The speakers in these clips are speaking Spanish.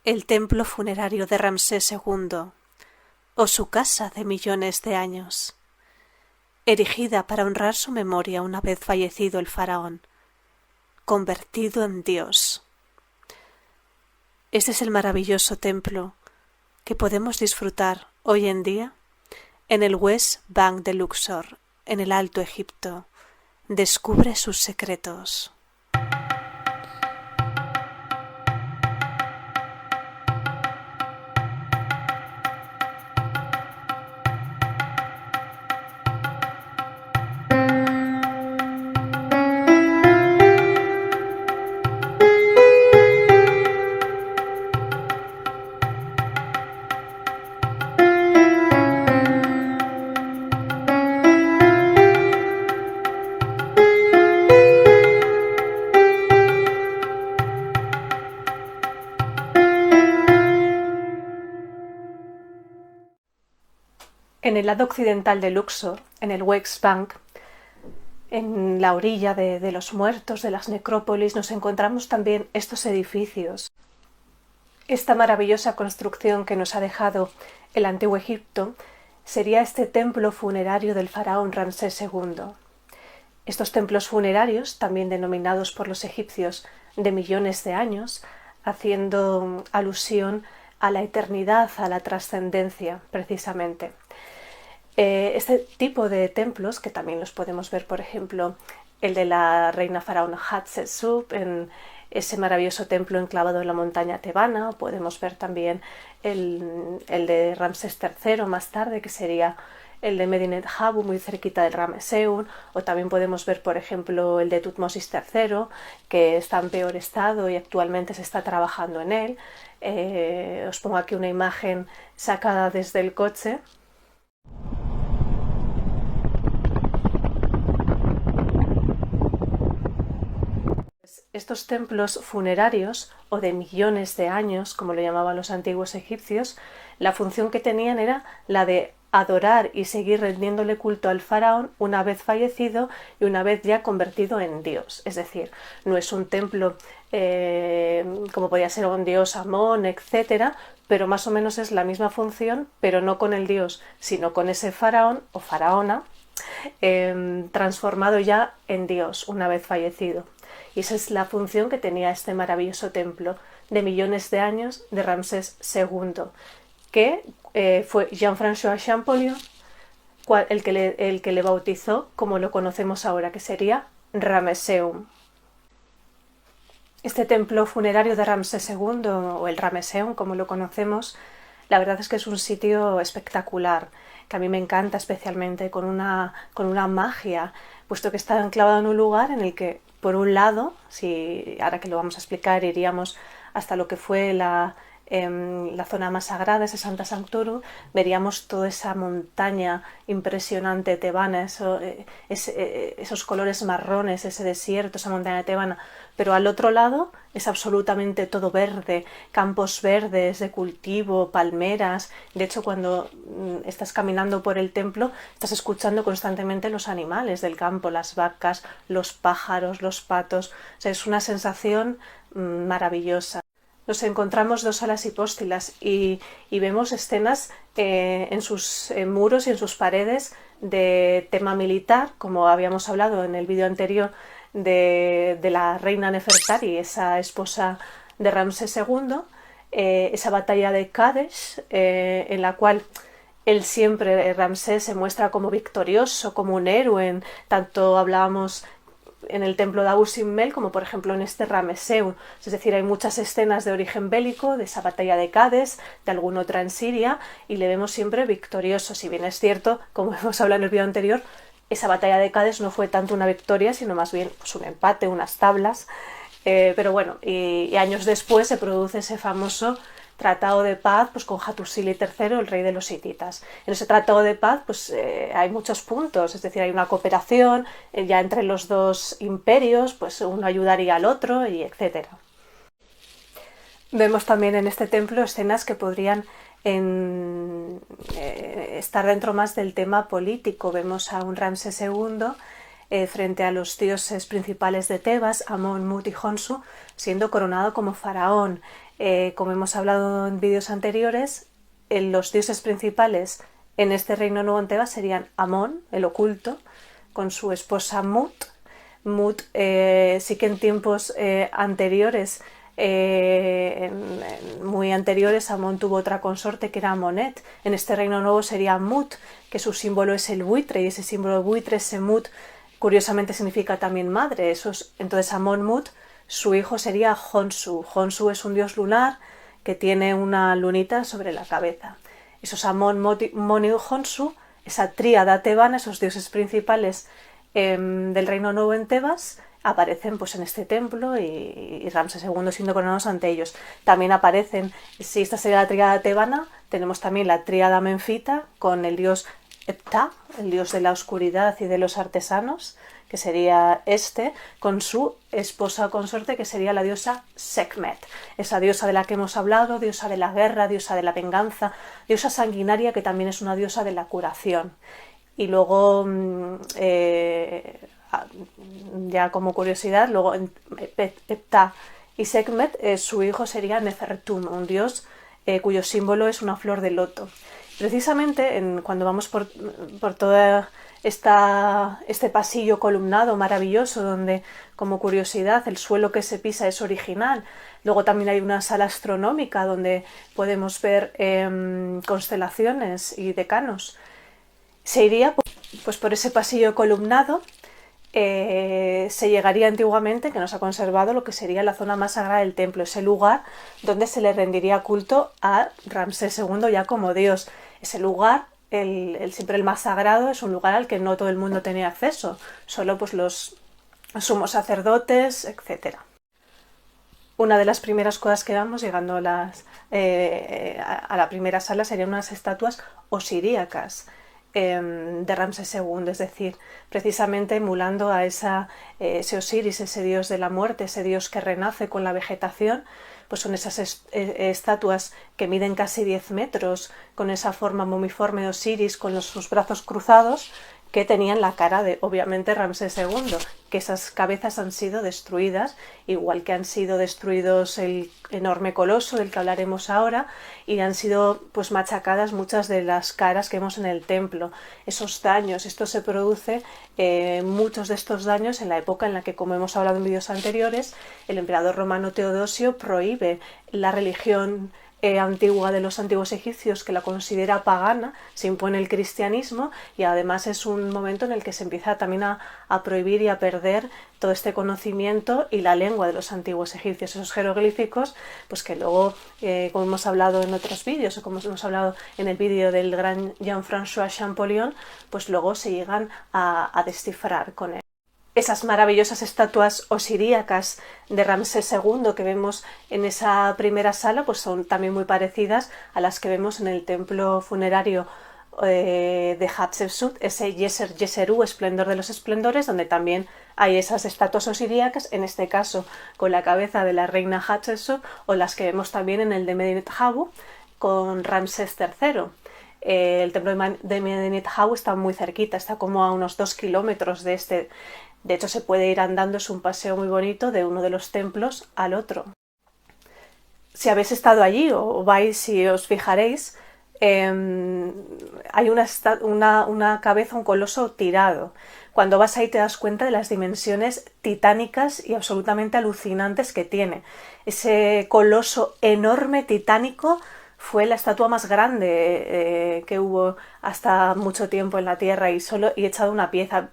el templo funerario de Ramsés II, o su casa de millones de años, erigida para honrar su memoria una vez fallecido el faraón, convertido en Dios. Este es el maravilloso templo que podemos disfrutar hoy en día en el West Bank de Luxor, en el Alto Egipto. Descubre sus secretos. En el lado occidental de Luxor, en el West Bank, en la orilla de los muertos, de las necrópolis, nos encontramos también estos edificios. Esta maravillosa construcción que nos ha dejado el Antiguo Egipto sería este templo funerario del faraón Ramsés II. Estos templos funerarios, también denominados por los egipcios de millones de años, haciendo alusión a la eternidad, a la trascendencia, precisamente. Este tipo de templos, que también los podemos ver, por ejemplo, el de la reina faraón Hatshepsut en ese maravilloso templo enclavado en la montaña tebana, o podemos ver también el de Ramsés III más tarde, que sería el de Medinet Habu, muy cerquita del Ramesseum, o también podemos ver, por ejemplo, el de Tutmosis III, que está en peor estado y actualmente se está trabajando en él. Os pongo aquí una imagen sacada desde el coche. Estos templos funerarios, o de millones de años, como lo llamaban los antiguos egipcios, la función que tenían era la de adorar y seguir rendiéndole culto al faraón una vez fallecido y una vez ya convertido en Dios. Es decir, no es un templo como podía ser un dios Amón, etc., pero más o menos es la misma función, pero no con el dios, sino con ese faraón o faraona transformado ya en Dios una vez fallecido. Y esa es la función que tenía este maravilloso templo de millones de años de Ramsés II, que fue Jean-François Champollion el que le bautizó como lo conocemos ahora, que sería Ramesseum. Este templo funerario de Ramsés II, o el Ramesseum como lo conocemos, la verdad es que es un sitio espectacular, que a mí me encanta especialmente, con una magia, puesto que está enclavado en un lugar en el que, por un lado, si ahora que lo vamos a explicar, iríamos hasta lo que fue la zona más sagrada, ese Sancta Sanctorum, veríamos toda esa montaña impresionante tebana, esos colores marrones, ese desierto, esa montaña tebana, pero al otro lado es absolutamente todo verde, campos verdes de cultivo, palmeras. De hecho, cuando estás caminando por el templo, estás escuchando constantemente los animales del campo, las vacas, los pájaros, los patos. O sea, es una sensación maravillosa. Nos encontramos dos salas hipóstilas y vemos escenas en sus muros y en sus paredes de tema militar, como habíamos hablado en el vídeo anterior de la reina Nefertari, esa esposa de Ramsés II, esa batalla de Kadesh, en la cual él siempre, Ramsés, se muestra como victorioso, como un héroe. Tanto hablábamos en el templo de Abu Simbel como por ejemplo en este Ramesseum, es decir, hay muchas escenas de origen bélico, de esa batalla de Cádiz, de alguna otra en Siria, y le vemos siempre victorioso. Si bien es cierto, como hemos hablado en el vídeo anterior, esa batalla de Cádiz no fue tanto una victoria, sino más bien pues, un empate, unas tablas, pero bueno, y años después se produce ese famoso tratado de paz pues, con Hattusili III, el rey de los hititas. En ese tratado de paz pues, hay muchos puntos, es decir, hay una cooperación ya entre los dos imperios, pues uno ayudaría al otro, y etc. Vemos también en este templo escenas que podrían estar dentro más del tema político. Vemos a un Ramsés II frente a los dioses principales de Tebas, Amón, Mut y Honsu, siendo coronado como faraón. Como hemos hablado en vídeos anteriores, los dioses principales en este reino nuevo en Tebas serían Amón, el oculto, con su esposa Mut. Mut sí que en tiempos anteriores, muy anteriores, Amón tuvo otra consorte que era Amonet. En este reino nuevo sería Mut, que su símbolo es el buitre, y ese símbolo de buitre, ese Mut, curiosamente significa también madre. Entonces Amón Mut, su hijo sería Honsu. Honsu es un dios lunar que tiene una lunita sobre la cabeza. Esos Amón, Mon y Honsu, esa tríada tebana, esos dioses principales del reino nuevo en Tebas, aparecen pues en este templo y Ramsés II siendo coronados ante ellos. También aparecen, si esta sería la tríada tebana, tenemos también la tríada menfita con el dios Ptah, el dios de la oscuridad y de los artesanos, que sería con su esposa consorte, que sería la diosa Sekhmet, esa diosa de la que hemos hablado, diosa de la guerra, diosa de la venganza, diosa sanguinaria, que también es una diosa de la curación. Y luego, ya como curiosidad, luego Ptah y Sekhmet, su hijo sería Nefertum, un dios cuyo símbolo es una flor de loto. Precisamente cuando vamos por toda este pasillo columnado maravilloso, donde, como curiosidad, el suelo que se pisa es original. Luego también hay una sala astronómica donde podemos ver constelaciones y decanos. Se iría pues por ese pasillo columnado. Se llegaría antiguamente, que nos ha conservado, lo que sería la zona más sagrada del templo, ese lugar donde se le rendiría culto a Ramsés II ya como dios. Ese lugar, siempre el más sagrado, es un lugar al que no todo el mundo tenía acceso, solo pues los sumos sacerdotes, etc. Una de las primeras cosas que vamos llegando a la primera sala serían unas estatuas osiríacas de Ramsés II, es decir, precisamente emulando a ese Osiris, ese dios de la muerte, ese dios que renace con la vegetación. Pues son esas estatuas que miden casi 10 metros, con esa forma momiforme de Osiris, con sus brazos cruzados, que tenían la cara de, obviamente, Ramsés II, que esas cabezas han sido destruidas, igual que han sido destruidos el enorme coloso del que hablaremos ahora, y han sido pues machacadas muchas de las caras que vemos en el templo. Esos daños, esto se produce, muchos de estos daños en la época en la que, como hemos hablado en vídeos anteriores, el emperador romano Teodosio prohíbe la religión antigua de los antiguos egipcios, que la considera pagana, se impone el cristianismo, y además es un momento en el que se empieza también a prohibir y a perder todo este conocimiento y la lengua de los antiguos egipcios, esos jeroglíficos, pues que luego, como hemos hablado en otros vídeos, o como hemos hablado en el vídeo del gran Jean-François Champollion, pues luego se llegan a descifrar con él. Esas maravillosas estatuas osiríacas de Ramsés II que vemos en esa primera sala, pues son también muy parecidas a las que vemos en el templo funerario de Hatshepsut, ese Yeser Yeserú, esplendor de los esplendores, donde también hay esas estatuas osiríacas, en este caso con la cabeza de la reina Hatshepsut, o las que vemos también en el de Medinet Habu con Ramsés III. El templo de Medinet Habu está muy cerquita, está como a unos 2 kilómetros de este. De hecho, se puede ir andando, es un paseo muy bonito de uno de los templos al otro. Si habéis estado allí o vais, si os fijaréis, hay una cabeza, un coloso tirado. Cuando vas ahí te das cuenta de las dimensiones titánicas y absolutamente alucinantes que tiene. Ese coloso enorme, titánico, fue la estatua más grande que hubo hasta mucho tiempo en la Tierra, y echado una pieza.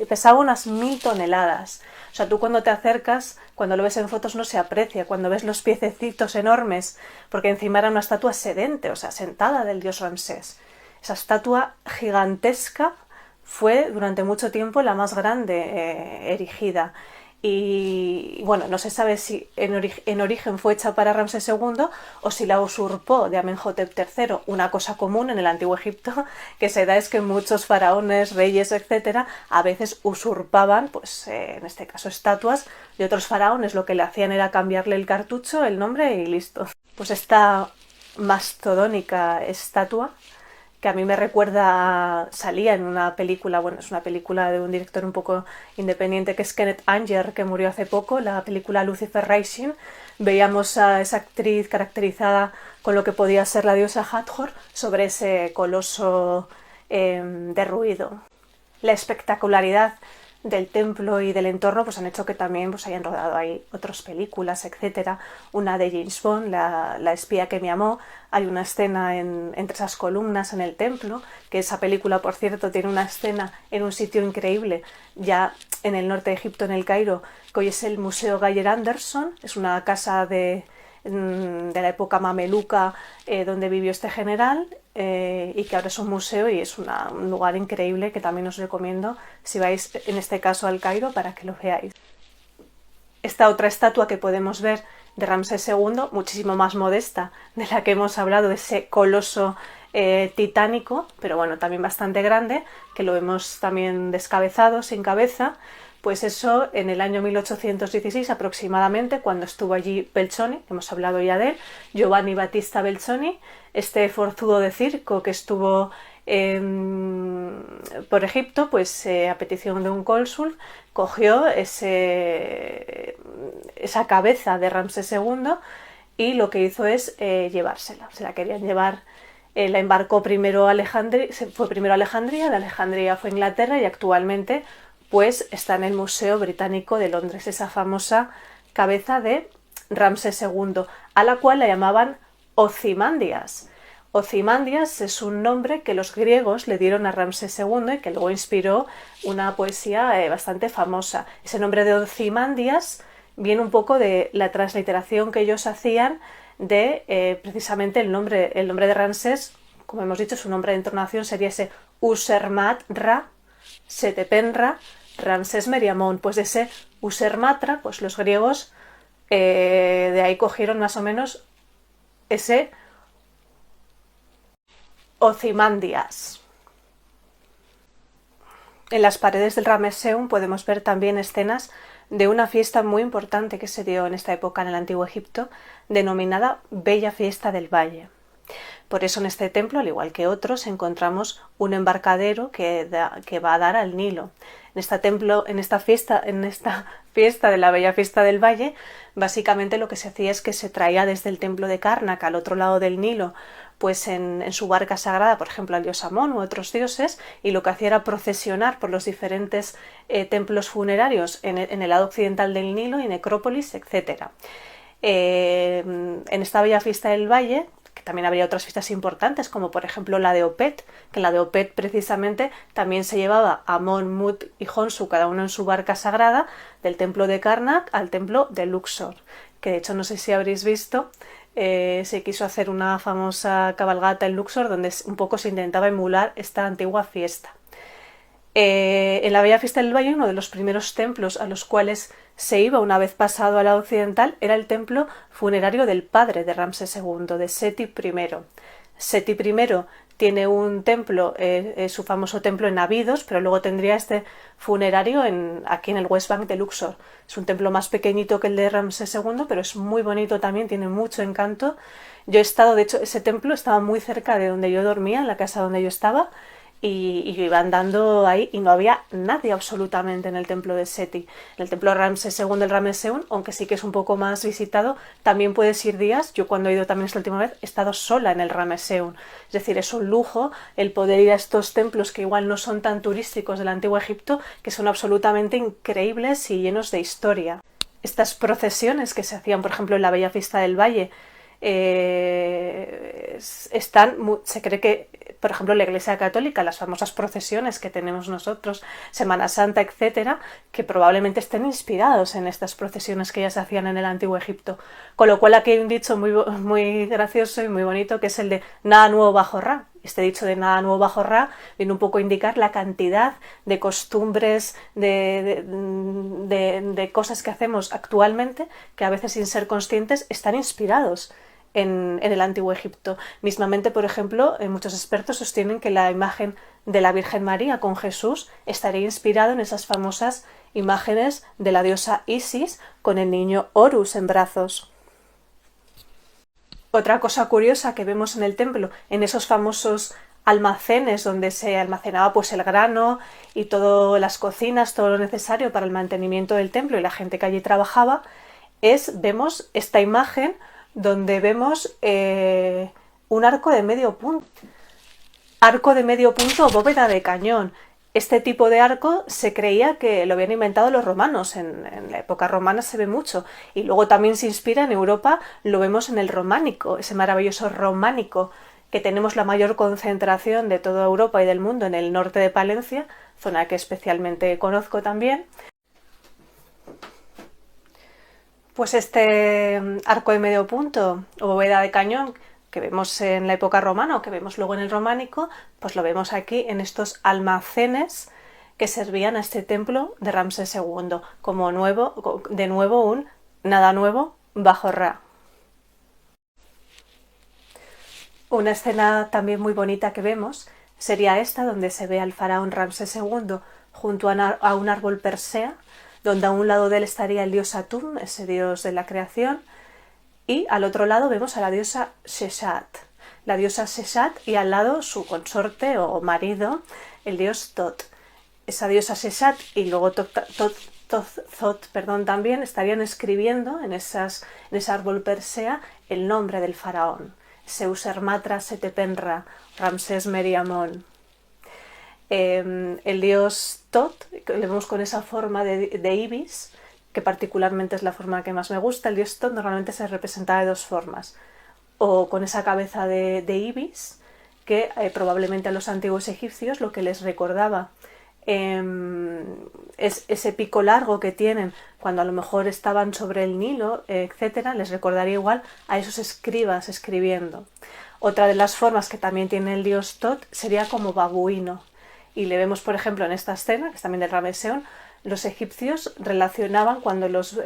Pesaba unas 1000 toneladas. O sea, tú cuando te acercas, cuando lo ves en fotos no se aprecia, cuando ves los piececitos enormes, porque encima era una estatua sedente, o sea, sentada del dios Ramsés. Esa estatua gigantesca fue durante mucho tiempo la más grande erigida. Y bueno, no se sabe si en origen fue hecha para Ramsés II o si la usurpó de Amenhotep III. Una cosa común en el antiguo Egipto que se da es que muchos faraones, reyes, etcétera, a veces usurpaban, pues en este caso, estatuas de otros faraones. Lo que le hacían era cambiarle el cartucho, el nombre y listo. Pues esta mastodónica estatua que a mí me recuerda, salía en una película, bueno, es una película de un director un poco independiente que es Kenneth Anger, que murió hace poco, la película Lucifer Rising. Veíamos a esa actriz caracterizada con lo que podía ser la diosa Hathor sobre ese coloso derruido. La espectacularidad del templo y del entorno pues han hecho que también pues hayan rodado ahí otras películas, etcétera. Una de James Bond, la espía que me amó. Hay una escena entre esas columnas en el templo, que esa película, por cierto, tiene una escena en un sitio increíble, ya en el norte de Egipto, en el Cairo, que hoy es el Museo Geyer Anderson. Es una casa de la época mameluca donde vivió este general, y que ahora es un museo y es un lugar increíble que también os recomiendo si vais en este caso al Cairo para que lo veáis. Esta otra estatua que podemos ver de Ramsés II, muchísimo más modesta de la que hemos hablado, de ese coloso titánico, pero bueno, también bastante grande, que lo vemos también descabezado, sin cabeza. Pues eso en el año 1816 aproximadamente, cuando estuvo allí Belzoni, que hemos hablado ya de él, Giovanni Battista Belzoni, este forzudo de circo que estuvo por Egipto, pues a petición de un cónsul, cogió esa cabeza de Ramsés II y lo que hizo es llevársela. Se la querían llevar. La embarcó primero a Alejandría, fue primero a Alejandría, de Alejandría fue a Inglaterra y actualmente pues está en el Museo Británico de Londres, esa famosa cabeza de Ramsés II, a la cual la llamaban Ozymandias. Ozymandias es un nombre que los griegos le dieron a Ramsés II y que luego inspiró una poesía bastante famosa. Ese nombre de Ozymandias viene un poco de la transliteración que ellos hacían de precisamente el nombre de Ramsés. Como hemos dicho, su nombre de entonación sería ese Usermat-Ra, Setepenra, Ramsés Meriamón. Pues de ese Usermatra, pues los griegos de ahí cogieron más o menos ese Ozymandias. En las paredes del Ramesseum podemos ver también escenas de una fiesta muy importante que se dio en esta época en el Antiguo Egipto, denominada Bella Fiesta del Valle. Por eso en este templo, al igual que otros, encontramos un embarcadero que va a dar al Nilo. En esta fiesta de la Bella Fiesta del Valle, básicamente lo que se hacía es que se traía desde el templo de Karnak al otro lado del Nilo, pues en su barca sagrada, por ejemplo, al dios Amón u otros dioses, y lo que hacía era procesionar por los diferentes templos funerarios en el lado occidental del Nilo y necrópolis, etc. En esta Bella Fiesta del Valle, que también habría otras fiestas importantes, como por ejemplo la de Opet, que la de Opet precisamente también se llevaba a Amón, Mut y Honsu, cada uno en su barca sagrada, del templo de Karnak al templo de Luxor, que de hecho no sé si habréis visto, se quiso hacer una famosa cabalgata en Luxor donde un poco se intentaba emular esta antigua fiesta. En la Bella Fiesta del Valle, uno de los primeros templos a los cuales se iba una vez pasado al lado occidental era el templo funerario del padre de Ramsés II, de Seti I. Seti I tiene un templo, su famoso templo en Abidos, pero luego tendría este funerario aquí en el West Bank de Luxor. Es un templo más pequeñito que el de Ramsés II, pero es muy bonito también, tiene mucho encanto. Yo he estado, de hecho, ese templo estaba muy cerca de donde yo dormía, en la casa donde yo estaba, y yo iba andando ahí y no había nadie absolutamente en el templo de Seti. En el templo de Ramsés II, el Ramesseum, aunque sí que es un poco más visitado, también puedes ir días. Yo cuando he ido también esta última vez he estado sola en el Ramesseum. Es decir, es un lujo el poder ir a estos templos que igual no son tan turísticos del Antiguo Egipto, que son absolutamente increíbles y llenos de historia. Estas procesiones que se hacían, por ejemplo, en la Bella Fiesta del Valle, se cree que, por ejemplo, la Iglesia Católica, las famosas procesiones que tenemos nosotros, Semana Santa, etcétera, que probablemente estén inspirados en estas procesiones que ya se hacían en el Antiguo Egipto. Con lo cual aquí hay un dicho muy gracioso y muy bonito, que es el de nada nuevo bajo Ra. Este dicho de nada nuevo bajo Ra viene un poco a indicar la cantidad de costumbres, de cosas que hacemos actualmente, que a veces sin ser conscientes están inspirados en el Antiguo Egipto. Mismamente, por ejemplo, muchos expertos sostienen que la imagen de la Virgen María con Jesús estaría inspirado en esas famosas imágenes de la diosa Isis con el niño Horus en brazos. Otra cosa curiosa que vemos en el templo, en esos famosos almacenes donde se almacenaba pues el grano y todas las cocinas, todo lo necesario para el mantenimiento del templo y la gente que allí trabajaba, vemos esta imagen donde vemos un arco de medio punto. Arco de medio punto o bóveda de cañón. Este tipo de arco se creía que lo habían inventado los romanos, en la época romana se ve mucho, y luego también se inspira en Europa, lo vemos en el románico, ese maravilloso románico, que tenemos la mayor concentración de toda Europa y del mundo en el norte de Palencia, zona que especialmente conozco también. Pues este arco de medio punto o bóveda de cañón que vemos en la época romana o que vemos luego en el románico, pues lo vemos aquí en estos almacenes que servían a este templo de Ramsés II, como de nuevo un nada nuevo bajo Ra. Una escena también muy bonita que vemos sería esta, donde se ve al faraón Ramsés II junto a un árbol persea, donde a un lado de él estaría el dios Atum, ese dios de la creación, y al otro lado vemos a la diosa Sheshat. La diosa Sheshat y al lado su consorte o marido, el dios Tot. Esa diosa Sheshat y luego Thoth también estarían escribiendo en ese árbol persea el nombre del faraón. Seusermatra Setepenra, Ramsés Meriamón. El dios Tot, que le vemos con esa forma de ibis, que particularmente es la forma que más me gusta. El dios Tot normalmente se representaba de dos formas, o con esa cabeza de ibis, que probablemente a los antiguos egipcios lo que les recordaba es ese pico largo que tienen cuando a lo mejor estaban sobre el Nilo, etcétera, les recordaría igual a esos escribas escribiendo. Otra de las formas que también tiene el dios Tot sería como babuino, y le vemos por ejemplo en esta escena, que es también del Ramesseum. Los egipcios relacionaban cuando los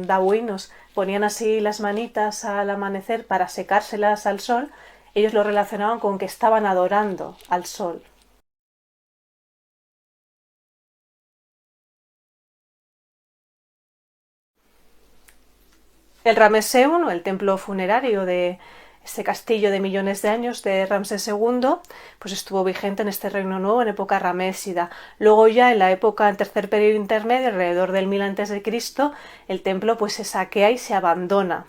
babuinos ponían así las manitas al amanecer para secárselas al sol, ellos lo relacionaban con que estaban adorando al sol. El Ramesseum, o el templo funerario de este castillo de millones de años de Ramsés II, pues estuvo vigente en este Reino Nuevo en época ramésida. Luego ya en la época del tercer periodo intermedio, alrededor del 1000 a.C., el templo pues se saquea y se abandona.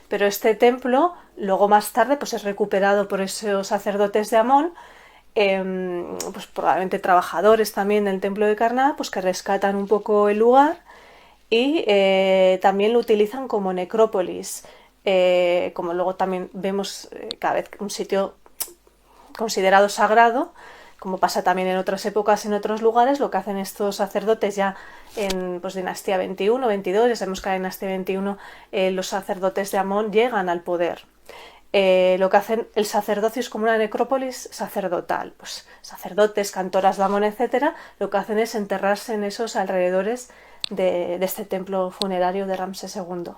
Pero este templo luego más tarde pues es recuperado por esos sacerdotes de Amón, pues probablemente trabajadores también del templo de Karnak, pues que rescatan un poco el lugar y también lo utilizan como necrópolis, como luego también vemos cada vez un sitio considerado sagrado, como pasa también en otras épocas en otros lugares. Lo que hacen estos sacerdotes ya en pues, dinastía 21, 22, ya sabemos que en la dinastía 21 los sacerdotes de Amón llegan al poder. Lo que hacen el sacerdocio es como una necrópolis sacerdotal, pues sacerdotes, cantoras de Amón, etcétera, lo que hacen es enterrarse en esos alrededores de este templo funerario de Ramsés II.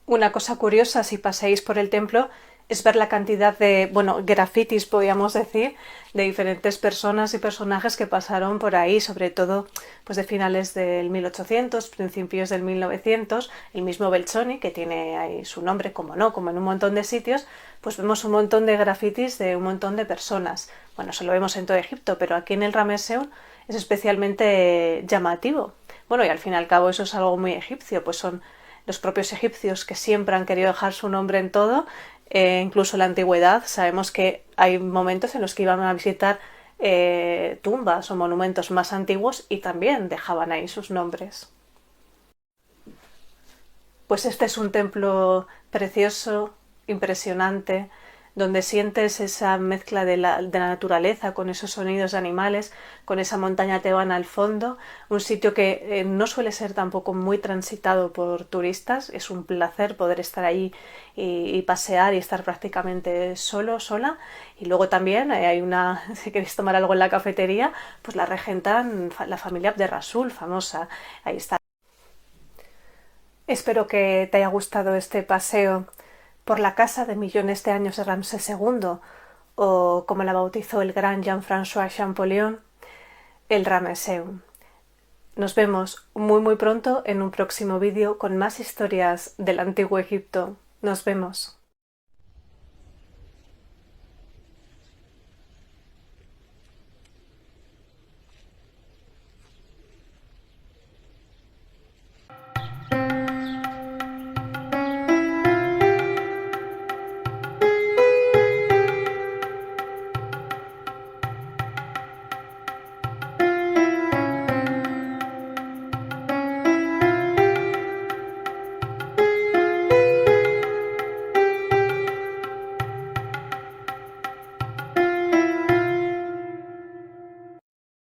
Una cosa curiosa, si pasáis por el templo, es ver la cantidad de, grafitis, podríamos decir, de diferentes personas y personajes que pasaron por ahí, sobre todo pues de finales del 1800, principios del 1900, el mismo Belzoni, que tiene ahí su nombre, como en un montón de sitios, pues vemos un montón de grafitis de un montón de personas. Bueno, eso lo vemos en todo Egipto, pero aquí en el Ramesseum es especialmente llamativo. Bueno, y al fin y al cabo eso es algo muy egipcio, pues son los propios egipcios que siempre han querido dejar su nombre en todo, incluso en la antigüedad. Sabemos que hay momentos en los que iban a visitar tumbas o monumentos más antiguos y también dejaban ahí sus nombres. Pues este es un templo precioso, impresionante, donde sientes esa mezcla de la naturaleza con esos sonidos de animales, con esa montaña tebana al fondo, un sitio que no suele ser tampoco muy transitado por turistas. Es un placer poder estar allí y pasear y estar prácticamente sola. Y luego también si queréis tomar algo en la cafetería, pues la regentan la familia Abderrasul, famosa. Ahí está. Espero que te haya gustado este paseo por la casa de millones de años de Ramsés II, o como la bautizó el gran Jean-François Champollion, el Ramesseum. Nos vemos muy muy pronto en un próximo vídeo con más historias del antiguo Egipto. Nos vemos.